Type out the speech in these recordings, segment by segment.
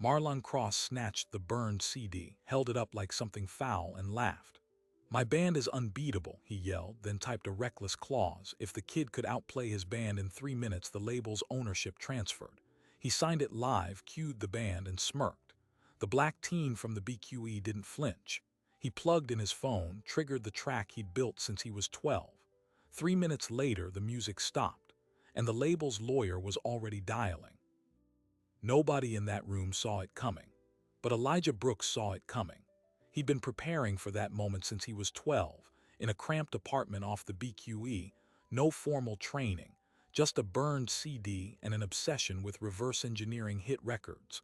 Marlon Cross snatched the burned CD, held it up like something foul, and laughed. "My band is unbeatable," he yelled, then typed a reckless clause. If the kid could outplay his band in 3 minutes, the label's ownership transferred. He signed it live, cued the band, and smirked. The black teen from the BQE didn't flinch. He plugged in his phone, triggered the track he'd built since he was 12. 3 minutes later, the music stopped, and the label's lawyer was already dialing. Nobody in that room saw it coming, but Elijah Brooks saw it coming. He'd been preparing for that moment since he was 12, in a cramped apartment off the BQE, no formal training, just a burned CD and an obsession with reverse engineering hit records.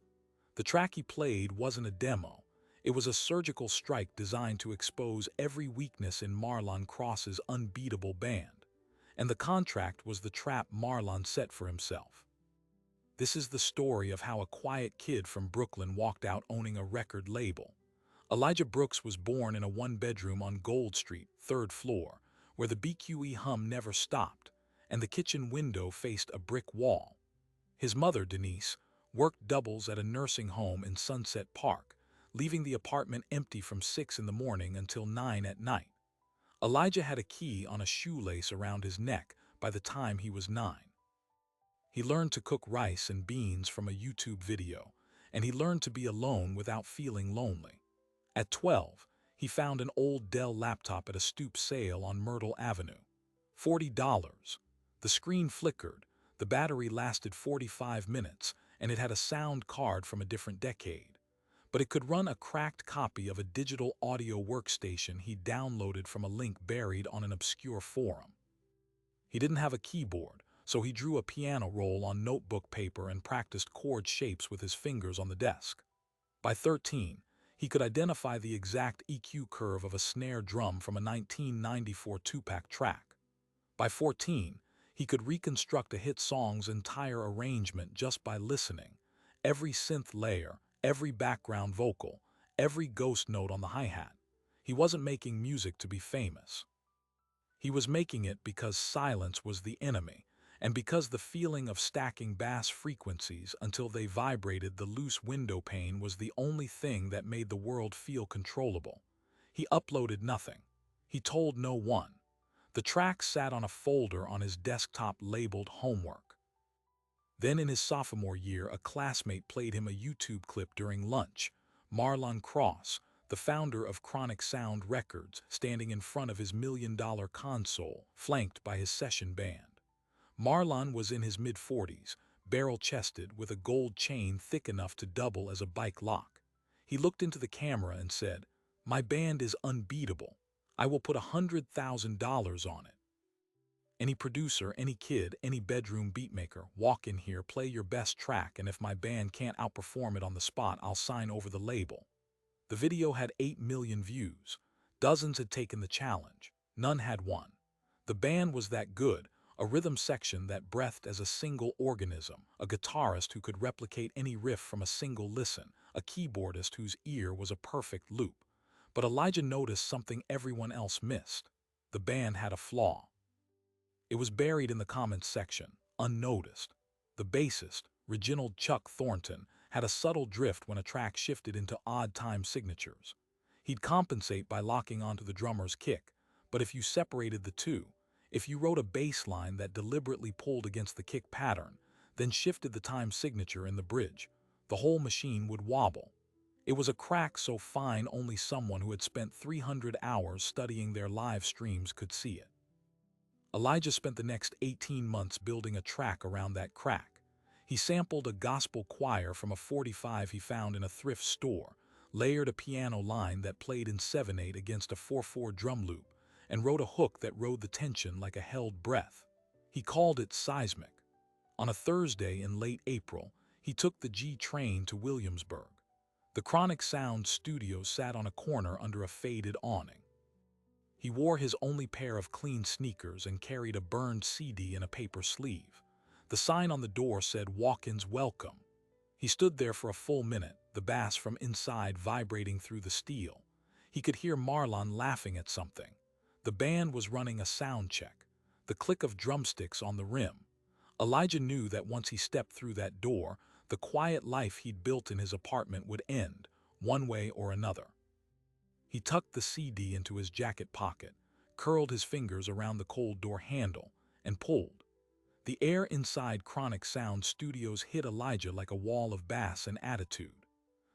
The track he played wasn't a demo. It was a surgical strike designed to expose every weakness in Marlon Cross's unbeatable band. And the contract was the trap Marlon set for himself. This is the story of how a quiet kid from Brooklyn walked out owning a record label. Elijah Brooks was born in a one-bedroom on Gold Street, 3rd floor, where the BQE hum never stopped, and the kitchen window faced a brick wall. His mother, Denise, worked doubles at a nursing home in Sunset Park, leaving the apartment empty from 6 in the morning until 9 at night. Elijah had a key on a shoelace around his neck by the time he was 9. He learned to cook rice and beans from a YouTube video, and he learned to be alone without feeling lonely. At 12, he found an old Dell laptop at a stoop sale on Myrtle Avenue. $40. The screen flickered, the battery lasted 45 minutes, and it had a sound card from a different decade. But it could run a cracked copy of a digital audio workstation he downloaded from a link buried on an obscure forum. He didn't have a keyboard, so he drew a piano roll on notebook paper and practiced chord shapes with his fingers on the desk. By 13, he could identify the exact EQ curve of a snare drum from a 1994 two-pack track. By 14, he could reconstruct a hit song's entire arrangement just by listening. Every synth layer, every background vocal, every ghost note on the hi-hat. He wasn't making music to be famous. He was making it because silence was the enemy, and because the feeling of stacking bass frequencies until they vibrated the loose window pane was the only thing that made the world feel controllable. He uploaded nothing. He told no one. The track sat on a folder on his desktop labeled homework. Then in his sophomore year, a classmate played him a YouTube clip during lunch. Marlon Cross, the founder of Chronic Sound Records, standing in front of his $1 million console, flanked by his session band. Marlon was in his mid-40s, barrel-chested, with a gold chain thick enough to double as a bike lock. He looked into the camera and said, "My band is unbeatable. I will put $100,000 on it. Any producer, any kid, any bedroom beatmaker, walk in here, play your best track, and if my band can't outperform it on the spot, I'll sign over the label." The video had 8 million views. Dozens had taken the challenge. None had won. The band was that good, a rhythm section that breathed as a single organism, a guitarist who could replicate any riff from a single listen, a keyboardist whose ear was a perfect loop. But Elijah noticed something everyone else missed. The band had a flaw. It was buried in the comments section, unnoticed. The bassist, Reginald Chuck Thornton, had a subtle drift when a track shifted into odd time signatures. He'd compensate by locking onto the drummer's kick, but if you separated the two, if you wrote a bass line that deliberately pulled against the kick pattern, then shifted the time signature in the bridge, the whole machine would wobble. It was a crack so fine only someone who had spent 300 hours studying their live streams could see it. Elijah spent the next 18 months building a track around that crack. He sampled a gospel choir from a 45 he found in a thrift store, layered a piano line that played in 7/8 against a 4/4 drum loop, and wrote a hook that rode the tension like a held breath. He called it seismic. On a Thursday in late April, he took the G train to Williamsburg. The Chronic Sound studio sat on a corner under a faded awning. He wore his only pair of clean sneakers and carried a burned CD in a paper sleeve. The sign on the door said, "Walk-ins welcome." He stood there for a full minute, the bass from inside vibrating through the steel. He could hear Marlon laughing at something. The band was running a sound check, the click of drumsticks on the rim. Elijah knew that once he stepped through that door, The quiet life he'd built in his apartment would end, one way or another. He tucked the CD into his jacket pocket, curled his fingers around the cold door handle, and pulled. The air inside Chronic Sound Studios hit Elijah like a wall of bass and attitude.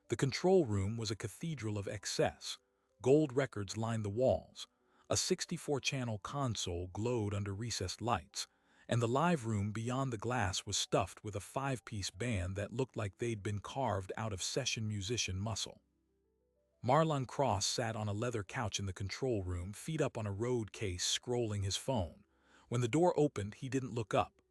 The control room was a cathedral of excess. Gold records lined the walls. A 64-channel console glowed under recessed lights, and the live room beyond the glass was stuffed with a five-piece band that looked like they'd been carved out of session musician muscle. Marlon Cross sat on a leather couch in the control room, feet up on a road case, scrolling his phone. When the door opened, he didn't look up.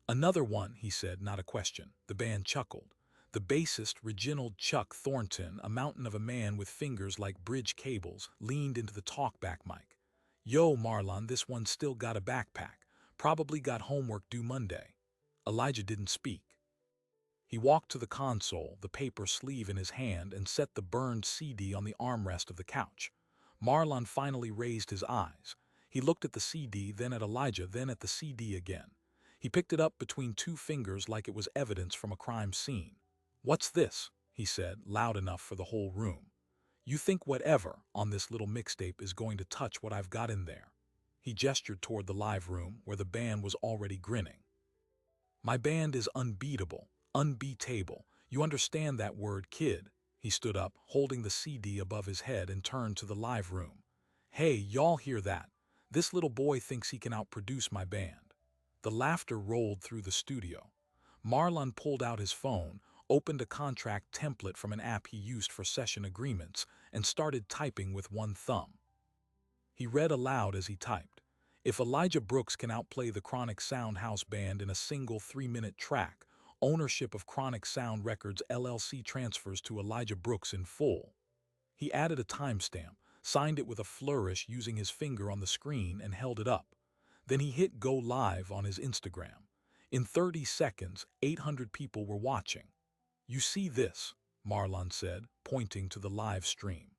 "Another one," he said, not a question. The band chuckled. The bassist, Reginald Chuck Thornton, a mountain of a man with fingers like bridge cables, leaned into the talkback mic. "Yo, Marlon, this one's still got a backpack. Probably got homework due Monday." Elijah didn't speak. He walked to the console, the paper sleeve in his hand, and set the burned CD on the armrest of the couch. Marlon finally raised his eyes. He looked at the CD, then at Elijah, then at the CD again. He picked it up between two fingers like it was evidence from a crime scene. "What's this?" he said, loud enough for the whole room. "You think whatever on this little mixtape is going to touch what I've got in there?" He gestured toward the live room, where the band was already grinning. "My band is unbeatable. Unbeatable. You understand that word, kid?" He stood up, holding the CD above his head, and turned to the live room. "Hey, y'all hear that? This little boy thinks he can outproduce my band." The laughter rolled through the studio. Marlon pulled out his phone, opened a contract template from an app he used for session agreements, and started typing with one thumb. He read aloud as he typed. "If Elijah Brooks can outplay the Chronic Sound House Band in a single 3-minute track, ownership of Chronic Sound Records LLC transfers to Elijah Brooks in full." He added a timestamp, signed it with a flourish using his finger on the screen, and held it up. Then he hit go live on his Instagram. In 30 seconds, 800 people were watching. "You see this," Marlon said, pointing to the live stream.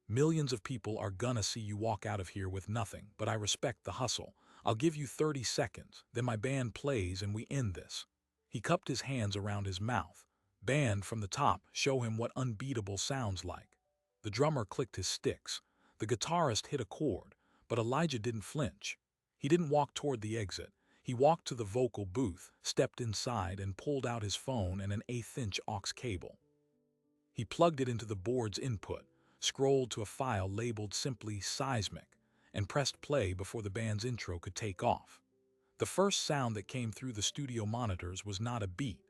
"Millions of people are gonna see you walk out of here with nothing, but I respect the hustle. I'll give you 30 seconds, then my band plays and we end this." He cupped his hands around his mouth. "Band, from the top, show him what unbeatable sounds like." The drummer clicked his sticks. The guitarist hit a chord, but Elijah didn't flinch. He didn't walk toward the exit. He walked to the vocal booth, stepped inside, and pulled out his phone and an 1/8-inch aux cable. He plugged it into the board's input, scrolled to a file labeled simply Seismic, and pressed play before the band's intro could take off. The first sound that came through the studio monitors was not a beat.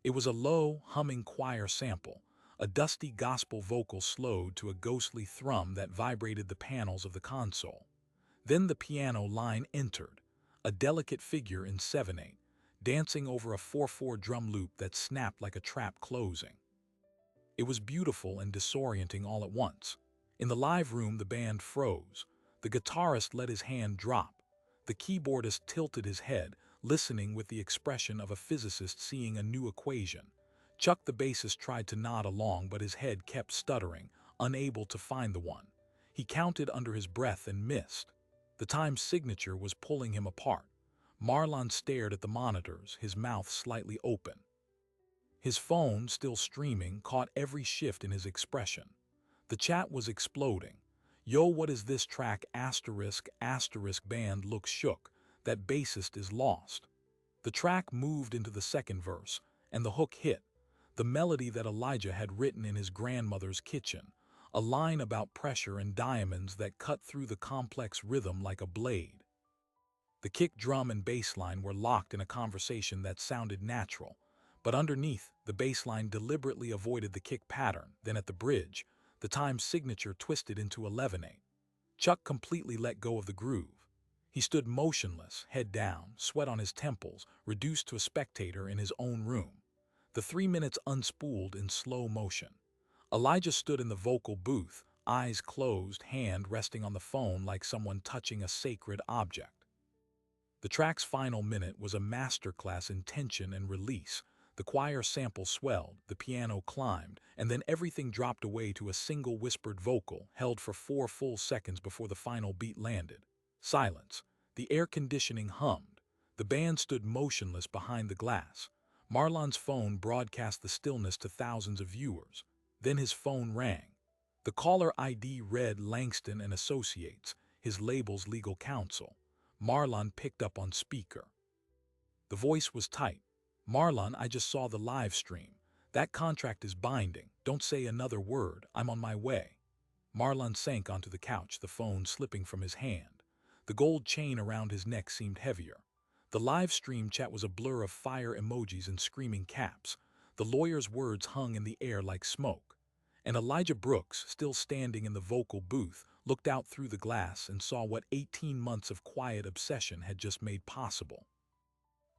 It was a low, humming choir sample, a dusty gospel vocal slowed to a ghostly thrum that vibrated the panels of the console. Then the piano line entered, a delicate figure in 7/8, dancing over a 4/4 drum loop that snapped like a trap closing. It was beautiful and disorienting all at once. In the live room, the band froze. The guitarist let his hand drop. The keyboardist tilted his head, listening with the expression of a physicist seeing a new equation. Chuck, the bassist, tried to nod along, but his head kept stuttering, unable to find the one. He counted under his breath and missed. The time signature was pulling him apart. Marlon stared at the monitors, his mouth slightly open. His phone, still streaming, caught every shift in his expression. The chat was exploding. "Yo, what is this track? Asterisk, asterisk, band looks shook. That bassist is lost." The track moved into the second verse, and the hook hit. The melody that Elijah had written in his grandmother's kitchen. A line about pressure and diamonds that cut through the complex rhythm like a blade. The kick drum and bass line were locked in a conversation that sounded natural. But underneath, the bass line deliberately avoided the kick pattern. Then at the bridge, the time signature twisted into 11/8. Chuck completely let go of the groove. He stood motionless, head down, sweat on his temples, reduced to a spectator in his own room. The 3 minutes unspooled in slow motion. Elijah stood in the vocal booth, eyes closed, hand resting on the phone like someone touching a sacred object. The track's final minute was a masterclass in tension and release. The choir sample swelled, the piano climbed, and then everything dropped away to a single whispered vocal held for 4 full seconds before the final beat landed. Silence. The air conditioning hummed. The band stood motionless behind the glass. Marlon's phone broadcast the stillness to thousands of viewers. Then his phone rang. The caller ID read Langston and Associates, his label's legal counsel. Marlon picked up on speaker. The voice was tight. "Marlon, I just saw the live stream. That contract is binding. Don't say another word. I'm on my way." Marlon sank onto the couch, the phone slipping from his hand. The gold chain around his neck seemed heavier. The live stream chat was a blur of fire emojis and screaming caps. The lawyer's words hung in the air like smoke. And Elijah Brooks, still standing in the vocal booth, looked out through the glass and saw what 18 months of quiet obsession had just made possible.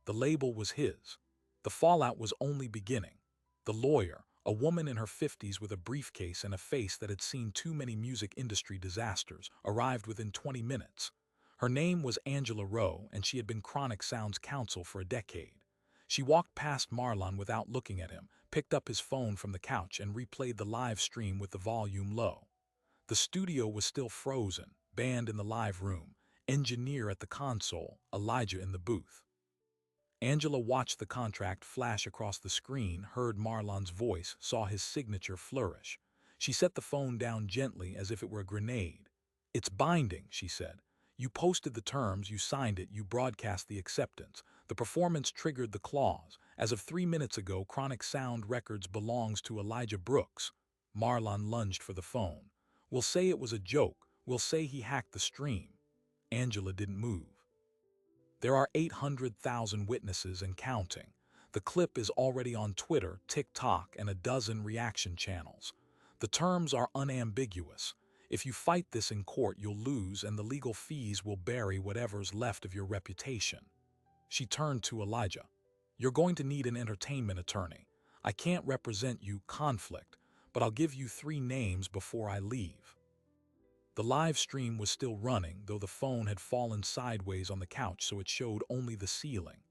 The label was his. The fallout was only beginning. The lawyer, a woman in her 50s with a briefcase and a face that had seen too many music industry disasters, arrived within 20 minutes. Her name was Angela Rowe, and she had been Chronic Sound's counsel for a decade. She walked past Marlon without looking at him, picked up his phone from the couch, and replayed the live stream with the volume low. The studio was still frozen, band in the live room, engineer at the console, Elijah in the booth. Angela watched the contract flash across the screen, heard Marlon's voice, saw his signature flourish. She set the phone down gently as if it were a grenade. "It's binding," she said. "You posted the terms, you signed it, you broadcast the acceptance. The performance triggered the clause. As of 3 minutes ago, Chronic Sound Records belongs to Elijah Brooks." Marlon lunged for the phone. "We'll say it was a joke. We'll say he hacked the stream." Angela didn't move. "There are 800,000 witnesses and counting. The clip is already on Twitter, TikTok, and a dozen reaction channels. The terms are unambiguous. If you fight this in court, you'll lose, and the legal fees will bury whatever's left of your reputation." She turned to Elijah. "You're going to need an entertainment attorney. I can't represent you, conflict, but I'll give you 3 names before I leave." The live stream was still running, though the phone had fallen sideways on the couch so it showed only the ceiling.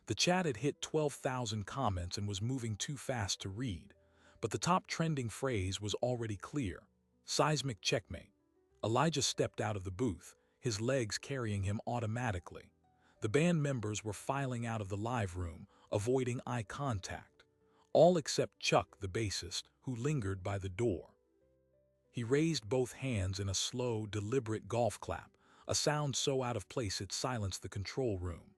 The chat had hit 12,000 comments and was moving too fast to read, but the top trending phrase was already clear: "Seismic checkmate." Elijah stepped out of the booth, his legs carrying him automatically. The band members were filing out of the live room, avoiding eye contact. All except Chuck, the bassist, who lingered by the door. He raised both hands in a slow, deliberate golf clap, a sound so out of place it silenced the control room.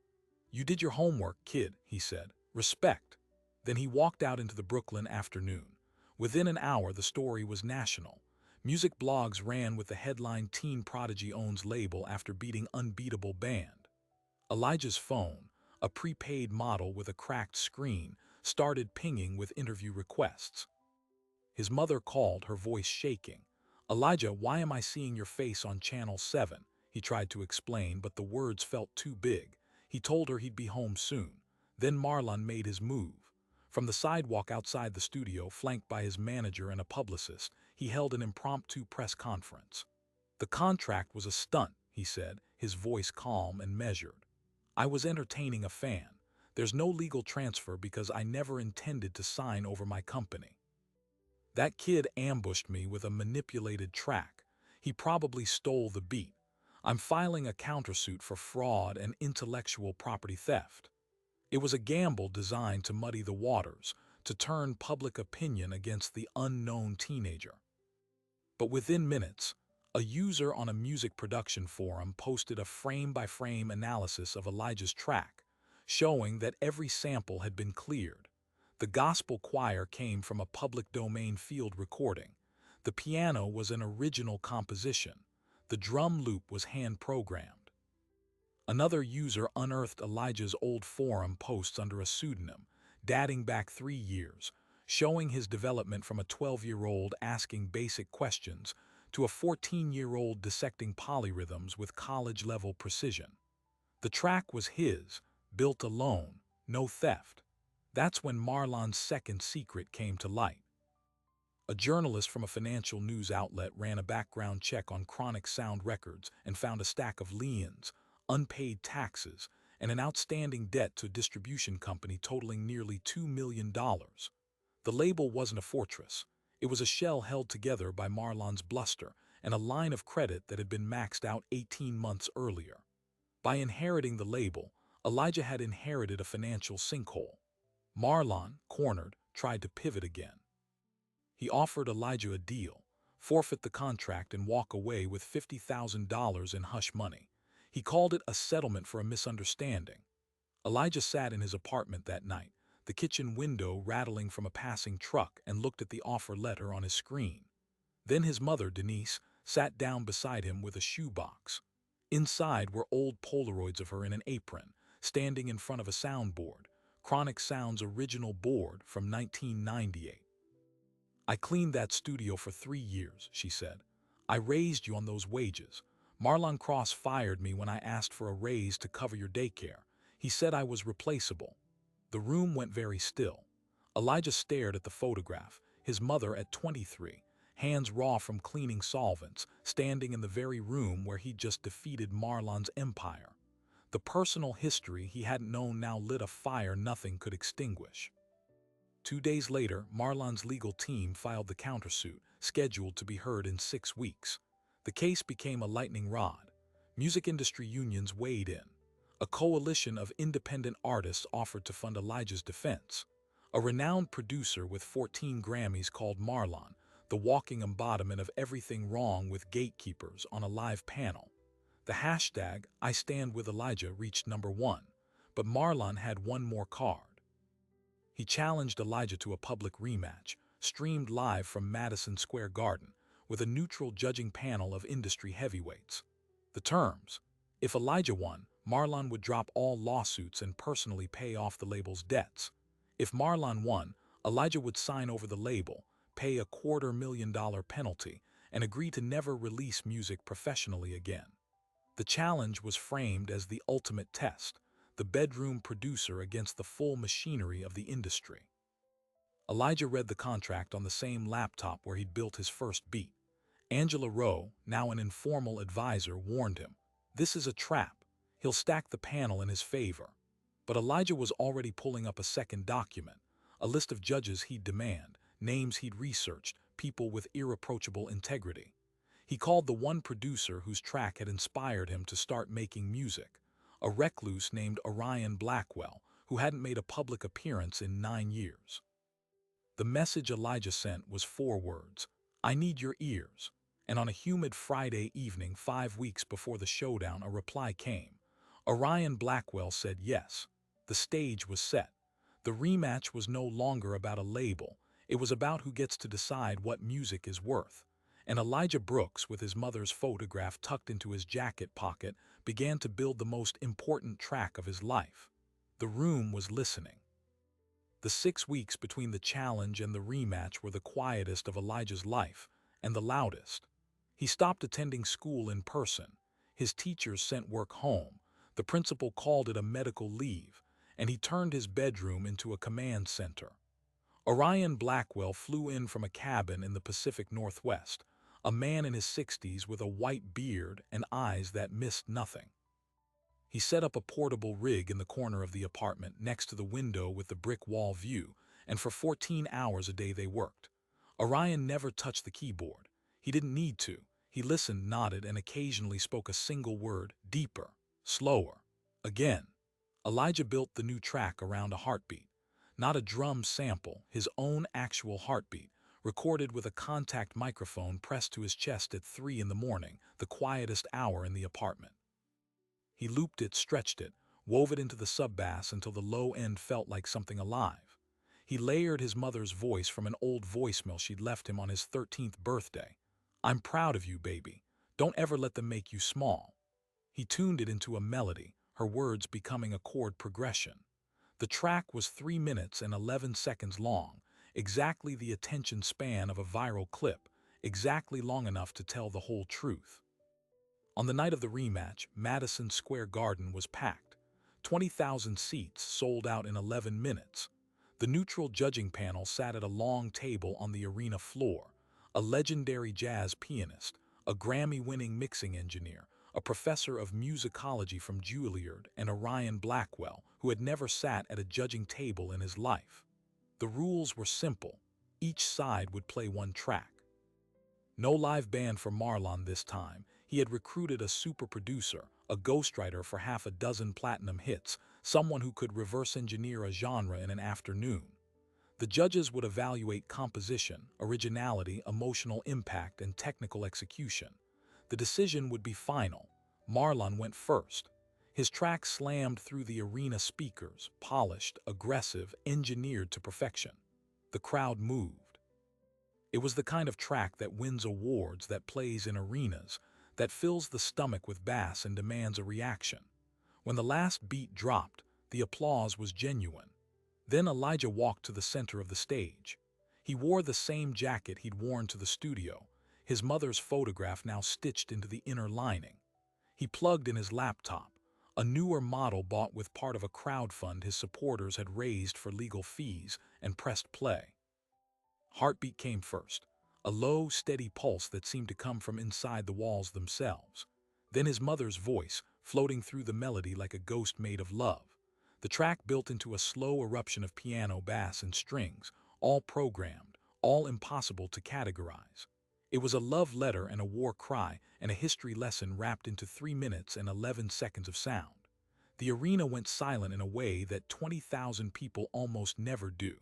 "You did your homework, kid," he said. "Respect." Then he walked out into the Brooklyn afternoon. Within an hour, the story was national. Music blogs ran with the headline "Teen Prodigy owns label after beating Unbeatable band." Elijah's phone, a prepaid model with a cracked screen, started pinging with interview requests. His mother called, her voice shaking. "Elijah, why am I seeing your face on Channel 7? He tried to explain, but the words felt too big. He told her he'd be home soon. Then Marlon made his move. From the sidewalk outside the studio, flanked by his manager and a publicist, he held an impromptu press conference. "The contract was a stunt," he said, his voice calm and measured. "I was entertaining a fan. There's no legal transfer because I never intended to sign over my company. That kid ambushed me with a manipulated track. He probably stole the beat. I'm filing a countersuit for fraud and intellectual property theft." It was a gamble designed to muddy the waters, to turn public opinion against the unknown teenager. But within minutes, a user on a music production forum posted a frame-by-frame analysis of Elijah's track, showing that every sample had been cleared. The gospel choir came from a public domain field recording. The piano was an original composition. The drum loop was hand-programmed. Another user unearthed Elijah's old forum posts under a pseudonym, dating back 3 years, showing his development from a 12-year-old asking basic questions to a 14-year-old dissecting polyrhythms with college-level precision. The track was his, built alone, no theft. That's when Marlon's second secret came to light. A journalist from a financial news outlet ran a background check on Chronic Sound Records and found a stack of liens, unpaid taxes, and an outstanding debt to a distribution company totaling nearly $2 million. The label wasn't a fortress. It was a shell held together by Marlon's bluster and a line of credit that had been maxed out 18 months earlier. By inheriting the label, Elijah had inherited a financial sinkhole. Marlon, cornered, tried to pivot again. He offered Elijah a deal, forfeit the contract and walk away with $50,000 in hush money. He called it a settlement for a misunderstanding. Elijah sat in his apartment that night, the kitchen window rattling from a passing truck, and looked at the offer letter on his screen. Then his mother, Denise, sat down beside him with a shoebox. Inside were old Polaroids of her in an apron, standing in front of a soundboard, Chronic Sound's original board from 1998. "I cleaned that studio for 3 years," she said. "I raised you on those wages. Marlon Cross fired me when I asked for a raise to cover your daycare. He said I was replaceable." The room went very still. Elijah stared at the photograph, his mother at 23, hands raw from cleaning solvents, standing in the very room where he'd just defeated Marlon's empire. The personal history he hadn't known now lit a fire nothing could extinguish. 2 days later, Marlon's legal team filed the countersuit, scheduled to be heard in 6 weeks. The case became a lightning rod. Music industry unions weighed in. A coalition of independent artists offered to fund Elijah's defense. A renowned producer with 14 Grammys called Marlon the walking embodiment of everything wrong with gatekeepers on a live panel. The hashtag #IStandWithElijah reached #1, but Marlon had one more card. He challenged Elijah to a public rematch, streamed live from Madison Square Garden, with a neutral judging panel of industry heavyweights. The terms: if Elijah won, Marlon would drop all lawsuits and personally pay off the label's debts. If Marlon won, Elijah would sign over the label, pay a $250,000 penalty, and agree to never release music professionally again. The challenge was framed as the ultimate test, the bedroom producer against the full machinery of the industry. Elijah read the contract on the same laptop where he'd built his first beat. Angela Rowe, now an informal advisor, warned him, "This is a trap. He'll stack the panel in his favor." But Elijah was already pulling up a second document, a list of judges he'd demand, names he'd researched, people with irreproachable integrity. He called the one producer whose track had inspired him to start making music, a recluse named Orion Blackwell, who hadn't made a public appearance in 9 years. The message Elijah sent was 4 words: "I need your ears." And on a humid Friday evening 5 weeks before the showdown, a reply came. Orion Blackwell said yes. The stage was set. The rematch was no longer about a label. It was about who gets to decide what music is worth. And Elijah Brooks, with his mother's photograph tucked into his jacket pocket, began to build the most important track of his life. The room was listening. The 6 weeks between the challenge and the rematch were the quietest of Elijah's life, and the loudest. He stopped attending school in person. His teachers sent work home. The principal called it a medical leave, and he turned his bedroom into a command center. Orion Blackwell flew in from a cabin in the Pacific Northwest, a man in his 60s with a white beard and eyes that missed nothing. He set up a portable rig in the corner of the apartment next to the window with the brick wall view, and for 14 hours a day they worked. Orion never touched the keyboard. He didn't need to. He listened, nodded, and occasionally spoke a single word: deeper, slower, again. Elijah built the new track around a heartbeat. Not a drum sample, his own actual heartbeat, recorded with a contact microphone pressed to his chest at 3 in the morning, the quietest hour in the apartment. He looped it, stretched it, wove it into the sub-bass until the low end felt like something alive. He layered his mother's voice from an old voicemail she'd left him on his 13th birthday. "I'm proud of you, baby. Don't ever let them make you small." He tuned it into a melody, her words becoming a chord progression. The track was 3 minutes and 11 seconds long, exactly the attention span of a viral clip, exactly long enough to tell the whole truth. On the night of the rematch, Madison Square Garden was packed. 20,000 seats sold out in 11 minutes. The neutral judging panel sat at a long table on the arena floor. A legendary jazz pianist, a Grammy-winning mixing engineer, a professor of musicology from Juilliard, and Orion Blackwell, who had never sat at a judging table in his life. The rules were simple. Each side would play one track. No live band for Marlon this time. He had recruited a super producer, a ghostwriter for half a dozen platinum hits, someone who could reverse engineer a genre in an afternoon. The judges would evaluate composition, originality, emotional impact, and technical execution. The decision would be final. Marlon went first. His track slammed through the arena speakers, polished, aggressive, engineered to perfection. The crowd moved. It was the kind of track that wins awards, that plays in arenas, that fills the stomach with bass and demands a reaction. When the last beat dropped, the applause was genuine. Then Elijah walked to the center of the stage. He wore the same jacket he'd worn to the studio, his mother's photograph now stitched into the inner lining. He plugged in his laptop, a newer model bought with part of a crowdfund his supporters had raised for legal fees, and pressed play. Heartbeat came first, a low, steady pulse that seemed to come from inside the walls themselves. Then his mother's voice, floating through the melody like a ghost made of love. The track built into a slow eruption of piano, bass, and strings, all programmed, all impossible to categorize. It was a love letter and a war cry and a history lesson wrapped into 3 minutes and 11 seconds of sound. The arena went silent in a way that 20,000 people almost never do.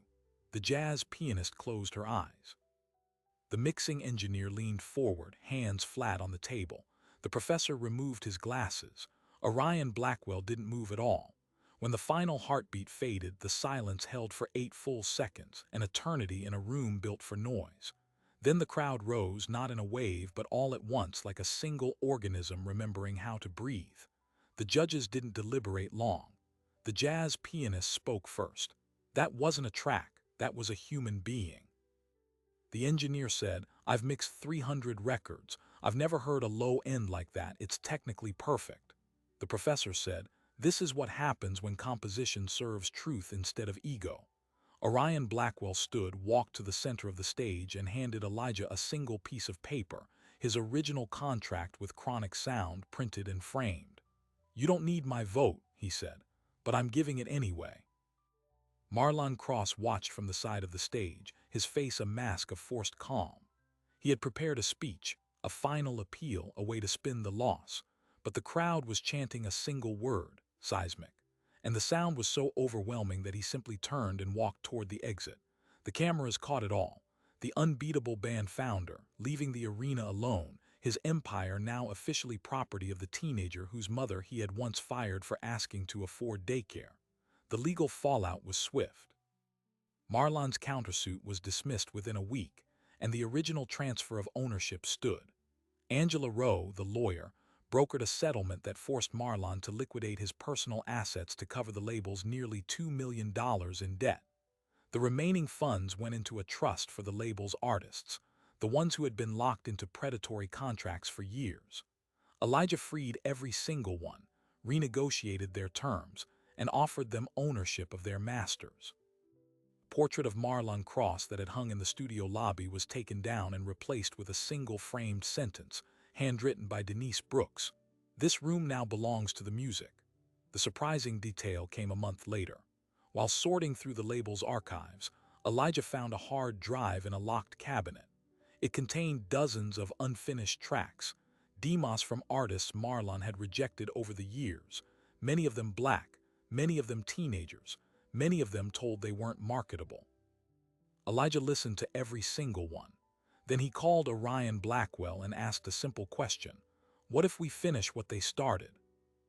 The jazz pianist closed her eyes. The mixing engineer leaned forward, hands flat on the table. The professor removed his glasses. Orion Blackwell didn't move at all. When the final heartbeat faded, the silence held for 8 full seconds, an eternity in a room built for noise. Then the crowd rose, not in a wave, but all at once, like a single organism remembering how to breathe. The judges didn't deliberate long. The jazz pianist spoke first. That wasn't a track, that was a human being. The engineer said, "I've mixed 300 records. I've never heard a low end like that. It's technically perfect." The professor said, "This is what happens when composition serves truth instead of ego." Orion Blackwell stood, walked to the center of the stage, and handed Elijah a single piece of paper, his original contract with Chronic Sound, printed and framed. "You don't need my vote," he said, "but I'm giving it anyway." Marlon Cross watched from the side of the stage, his face a mask of forced calm. He had prepared a speech, a final appeal, a way to spin the loss, but the crowd was chanting a single word, seismic, and the sound was so overwhelming that he simply turned and walked toward the exit. The cameras caught it all. The Unbeatable band founder, leaving the arena alone, his empire now officially property of the teenager whose mother he had once fired for asking to afford daycare. The legal fallout was swift. Marlon's countersuit was dismissed within a week, and the original transfer of ownership stood. Angela Rowe, the lawyer, brokered a settlement that forced Marlon to liquidate his personal assets to cover the label's nearly $2 million in debt. The remaining funds went into a trust for the label's artists, the ones who had been locked into predatory contracts for years. Elijah freed every single one, renegotiated their terms, and offered them ownership of their masters. Portrait of Marlon Cross that had hung in the studio lobby was taken down and replaced with a single framed sentence, handwritten by Denise Brooks. "This room now belongs to the music." The surprising detail came a month later. While sorting through the label's archives, Elijah found a hard drive in a locked cabinet. It contained dozens of unfinished tracks, demos from artists Marlon had rejected over the years, many of them black, many of them teenagers, many of them told they weren't marketable. Elijah listened to every single one. Then he called Orion Blackwell and asked a simple question: what if we finish what they started?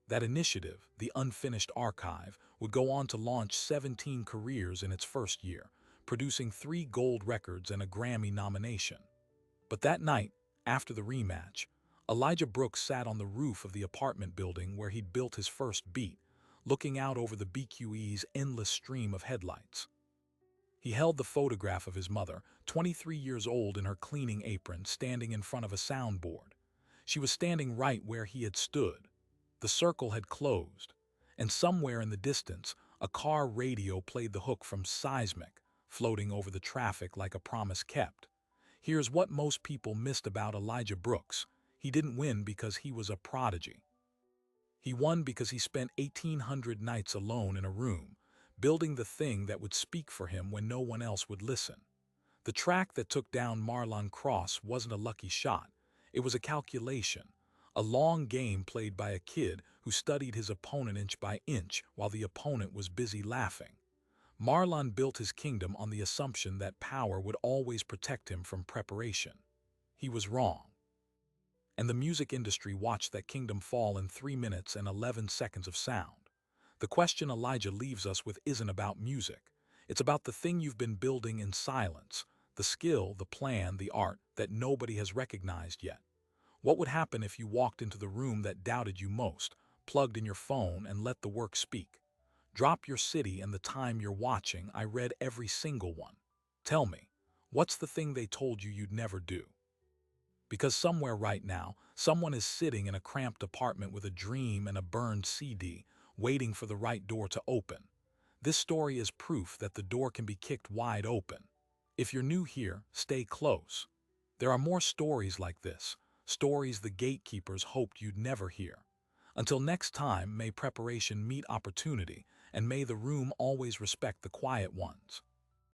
That initiative, the Unfinished Archive, would go on to launch 17 careers in its first year, producing 3 gold records and a Grammy nomination. But that night, after the rematch, Elijah Brooks sat on the roof of the apartment building where he'd built his first beat, looking out over the BQE's endless stream of headlights. He held the photograph of his mother, 23 years old in her cleaning apron, standing in front of a soundboard. She was standing right where he had stood. The circle had closed, and somewhere in the distance, a car radio played the hook from Seismic, floating over the traffic like a promise kept. Here's what most people missed about Elijah Brooks: he didn't win because he was a prodigy. He won because he spent 1,800 nights alone in a room, building the thing that would speak for him when no one else would listen. The track that took down Marlon Cross wasn't a lucky shot. It was a calculation, A long game played by a kid who studied his opponent inch by inch while the opponent was busy laughing. Marlon built his kingdom on the assumption that power would always protect him from preparation. He was wrong. And the music industry watched that kingdom fall in 3 minutes and 11 seconds of sound. The question Elijah leaves us with isn't about music. It's about the thing you've been building in silence, the skill, the plan, the art that nobody has recognized yet. What would happen if you walked into the room that doubted you most, plugged in your phone, and let the work speak? Drop your city and the time you're watching. I read every single one. Tell me, what's the thing they told you you'd never do? Because somewhere right now, someone is sitting in a cramped apartment with a dream and a burned CD, waiting for the right door to open. This story is proof that the door can be kicked wide open. If you're new here, stay close. There are more stories like this, stories the gatekeepers hoped you'd never hear. Until next time, may preparation meet opportunity, and may the room always respect the quiet ones.